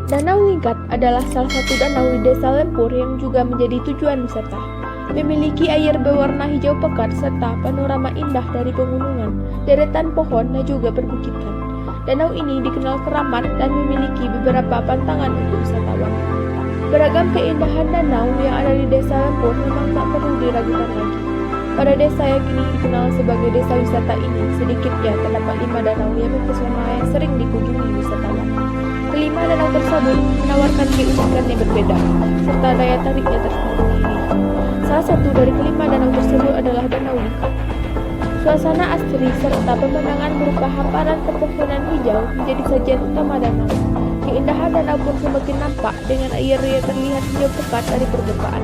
Danau Lingkat adalah salah satu danau di Desa Lempur yang juga menjadi tujuan wisata. Memiliki air berwarna hijau pekat serta panorama indah dari pegunungan, deretan pohon, dan juga perbukitan. Danau ini dikenal keramat dan memiliki beberapa pantangan untuk wisatawan. Beragam keindahan danau yang ada di Desa Lempur memang tak perlu diragukan lagi. Pada desa yang kini dikenal sebagai desa wisata ini, sedikitnya terdapat 5 danau yang mempesona yang sering dikunjungi wisatawan. Kelima danau tersebut menawarkan keunikan yang berbeda, serta daya tariknya tersendiri. Salah satu dari kelima danau tersebut adalah Danau Lingkat. Suasana asri serta pemandangan berupa hamparan pepohonan hijau menjadi sajian utama danau. Keindahan danau pun semakin nampak dengan air yang terlihat hijau pekat dari permukaan.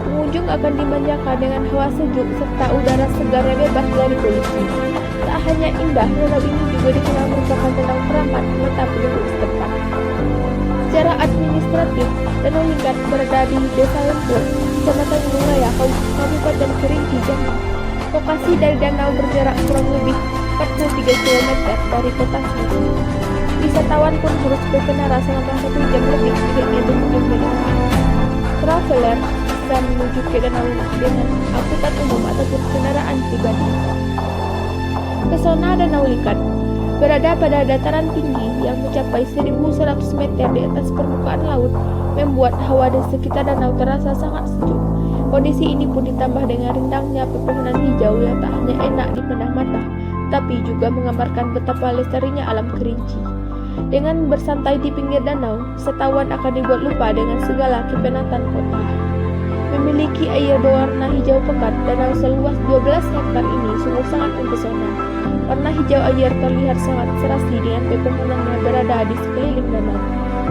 Pengunjung akan dimanjakan dengan hawa sejuk serta udara segar yang bebas dari polusi. Tak hanya indah, danau ini juga dikenal merupakan danau keramat mata penduduk setempat. Secara administratif, Danau Lingkat berada di Desa Lempur, Kecamatan Gunung Raya, Kabupaten Kerinci, Jambi. Lokasi dari danau berjarak kurang lebih 43 km dari kota sendiri. Wisatawan pun harus berkendara selama 1 jam lebih jika ingin berkunjung ke danau. Traveler bisa menuju ke danau dengan angkutan umum ataupun kendaraan pribadi. Pesona Danau Lingkat berada pada dataran tinggi yang mencapai 1.100 meter di atas permukaan laut, membuat hawa di sekitar danau terasa sangat sejuk. Kondisi ini pun ditambah dengan rindangnya pepohonan hijau yang tak hanya enak dipandang mata, tapi juga menggambarkan betapa lestarinya alam Kerinci. Dengan bersantai di pinggir danau, wisatawan akan dibuat lupa dengan segala kepenatan kota. Memiliki air berwarna hijau pekat, danau seluas 12 hektar ini sungguh sangat mempesona. Warna hijau air terlihat sangat serasi dengan pepohonan yang berada di sekeliling danau.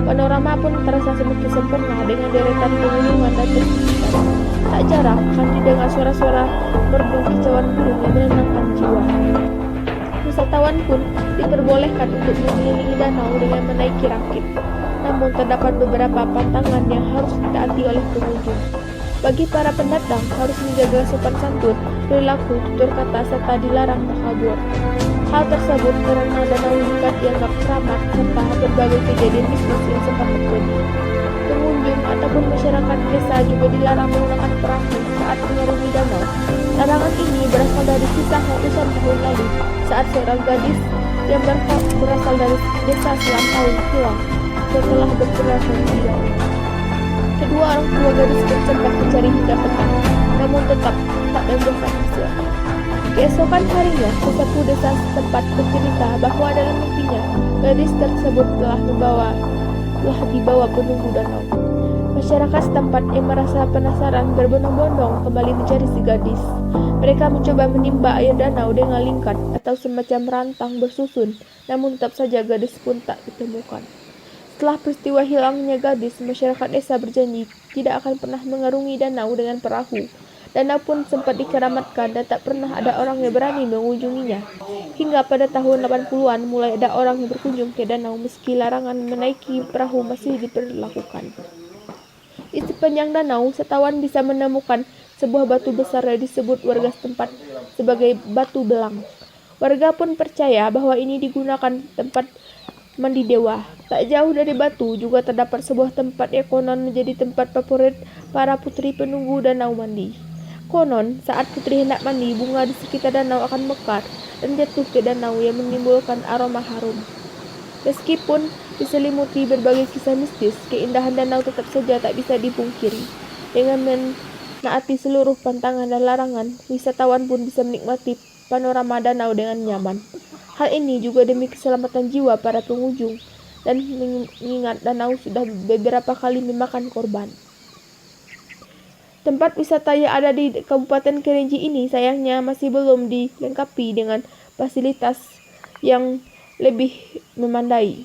Panorama pun terasa semakin sempurna dengan deretan pegunungan dan perbukitan. Tak jarang akan didengar suara-suara merdu kicauan burung yang menenangkan jiwa. Wisatawan pun diperbolehkan untuk mengelilingi danau dengan menaiki rakit. Namun terdapat beberapa pantangan yang harus ditaati oleh pengunjung. Bagi para pendatang harus menjaga sopan santun, perilaku, tutur kata, serta dilarang takabur. Hal tersebut karena Danau Lingkat dianggap keramat serta berbagai kejadian mistis yang sempat terjadi. Pengunjung ataupun masyarakat desa juga dilarang menggunakan perahu saat mengarungi danau. Larangan ini berasal dari kisah ratusan tahun lalu saat seorang gadis yang berasal dari desa Selam tahun hilang setelah berperahu di danau. Kedua orang tua gadis pun sempat mencari hingga petang, namun tetap tak membuahkan hasil. Keesokan harinya, sesepuh desa setempat bercerita bahwa dalam mimpinya, gadis tersebut telah dibawa penunggu danau. Masyarakat setempat yang merasa penasaran berbondong-bondong kembali mencari si gadis. Mereka mencoba menimba air danau dengan lingkat atau semacam rantang bersusun, namun tetap saja gadis pun tak ditemukan. Setelah peristiwa hilangnya gadis, masyarakat desa berjanji tidak akan pernah mengarungi danau dengan perahu. Danau pun sempat dikeramatkan dan tak pernah ada orang yang berani mengunjunginya. Hingga pada tahun 80-an mulai ada orang yang berkunjung ke danau meski larangan menaiki perahu masih diberlakukan. Di sepanjang danau, wisatawan bisa menemukan sebuah batu besar yang disebut warga setempat sebagai batu belang. Warga pun percaya bahwa ini digunakan tempat mandi dewa. Tak jauh dari batu juga terdapat sebuah tempat yang konon menjadi tempat favorit para putri penunggu danau mandi. Konon, saat putri hendak mandi, bunga di sekitar danau akan mekar dan jatuh ke danau yang menimbulkan aroma harum. Meskipun diselimuti berbagai kisah mistis, keindahan danau tetap saja tak bisa dipungkiri. Dengan menaati seluruh pantangan dan larangan, wisatawan pun bisa menikmati panorama danau dengan nyaman. Hal ini juga demi keselamatan jiwa para pengunjung dan mengingat danau sudah beberapa kali memakan korban. Tempat wisata yang ada di Kabupaten Kerinci ini sayangnya masih belum dilengkapi dengan fasilitas yang lebih memadai.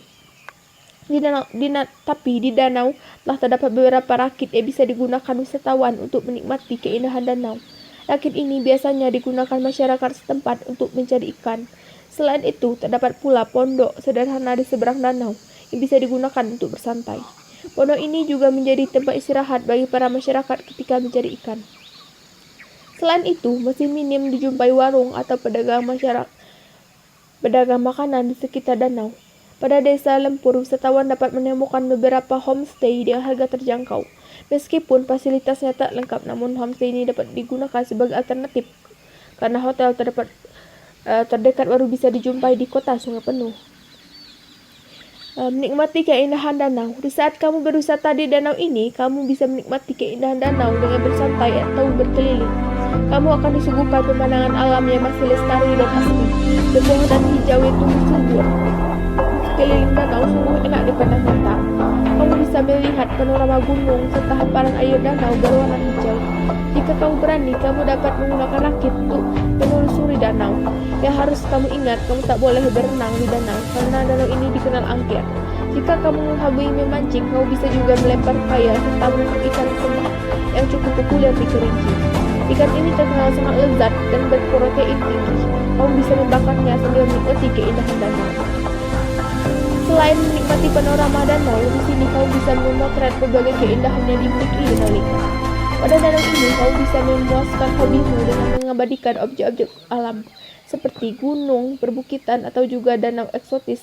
Tapi di danau telah terdapat beberapa rakit yang bisa digunakan wisatawan untuk menikmati keindahan danau. Rakit ini biasanya digunakan masyarakat setempat untuk mencari ikan. Selain itu, terdapat pula pondok sederhana di seberang danau yang bisa digunakan untuk bersantai. Pondok ini juga menjadi tempat istirahat bagi para masyarakat ketika mencari ikan. Selain itu, masih minim dijumpai warung atau pedagang makanan di sekitar danau. Pada desa Lempur, wisatawan dapat menemukan beberapa homestay dengan harga terjangkau. Meskipun fasilitasnya tak lengkap, namun homestay ini dapat digunakan sebagai alternatif karena hotel terdekat baru bisa dijumpai di kota sungai penuh. Menikmati keindahan danau. Di saat kamu berwisata di danau ini, kamu bisa menikmati keindahan danau dengan bersantai atau berkeliling. Kamu akan disuguhkan pemandangan alam yang masih lestari dan asli. Pepohonan hijau yang tumbuh subur sekeliling danau sungguh enak dipandang mata. Kamu bisa melihat panorama gunung serta hamparan air danau berwarna hijau. Jika kamu berani, kamu dapat menggunakan rakit untuk menelusuri danau. Yang harus kamu ingat, kamu tak boleh berenang di danau karena danau ini dikenal angker. Jika kamu hobi memancing, kamu bisa juga melempar kaya serta menangkap ikan semak yang cukup populer di Kerinci. Ikan ini terkenal sangat lezat dan berprotein tinggi. Kamu bisa membakarnya sambil menikmati keindahan danau. Selain menikmati panorama danau, di sini kamu bisa memotret berbagai keindahan yang dimiliki danau Lingkar. Pada danau ini, kamu bisa memuaskan hobimu dengan mengabadikan objek-objek alam seperti gunung, perbukitan, atau juga danau eksotis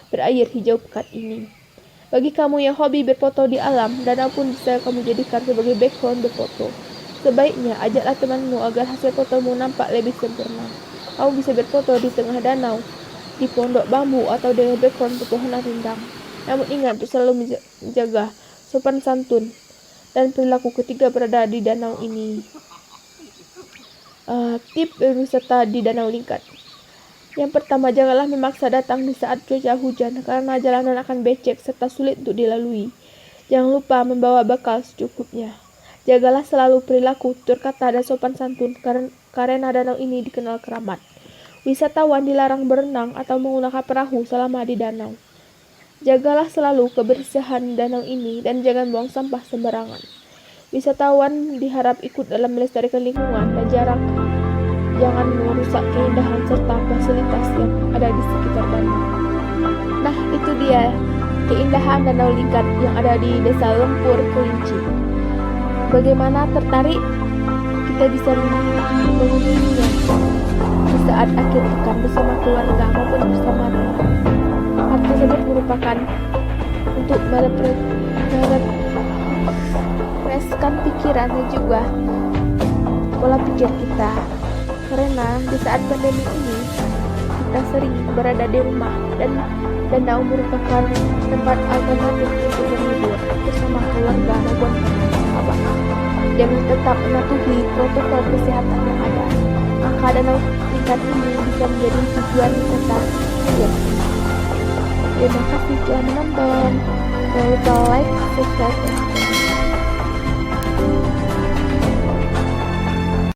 berair hijau pekat ini. Bagi kamu yang hobi berfoto di alam, danau pun bisa kamu jadikan sebagai background berfoto. Sebaiknya ajaklah temanmu agar hasil fotomu nampak lebih sempurna. Kamu bisa berfoto di tengah danau, di pondok bambu, atau dengan background pepohonan rindang. Namun ingat untuk selalu menjaga sopan santun dan perilaku ketika berada di danau ini. Tip berwisata di Danau Lingkar. Yang pertama, janganlah memaksa datang di saat cuaca hujan karena jalanan akan becek serta sulit untuk dilalui. Jangan lupa membawa bekal secukupnya. Jagalah selalu perilaku, tutur kata, dan sopan santun karena danau ini dikenal keramat. Wisatawan dilarang berenang atau menggunakan perahu selama di danau. Jagalah selalu kebersihan danau ini dan jangan buang sampah sembarangan. Wisatawan diharap ikut dalam melestarikan lingkungan dan jangan merusak keindahan serta fasilitas yang ada di sekitar danau. Nah, itu dia keindahan Danau Lingkar yang ada di Desa Lempur, Kerinci. Bagaimana, tertarik? Kita bisa mengunjunginya di saat akhir pekan bersama keluarga maupun bersama teman. Hal tersebut merupakan untuk merefreshkan pikiran dan juga pola pikir kita. Karena di saat pandemi ini kita sering berada di rumah dan danau merupakan tempat alternatif untuk berlibur bersama keluarga maupun sahabat. Dan tetap mematuhi protokol kesehatan yang ada, maka Danau Lingkar ini bisa menjadi tujuan wisata yang terima kasih telah menonton. Jangan lupa like, subscribe, dan share.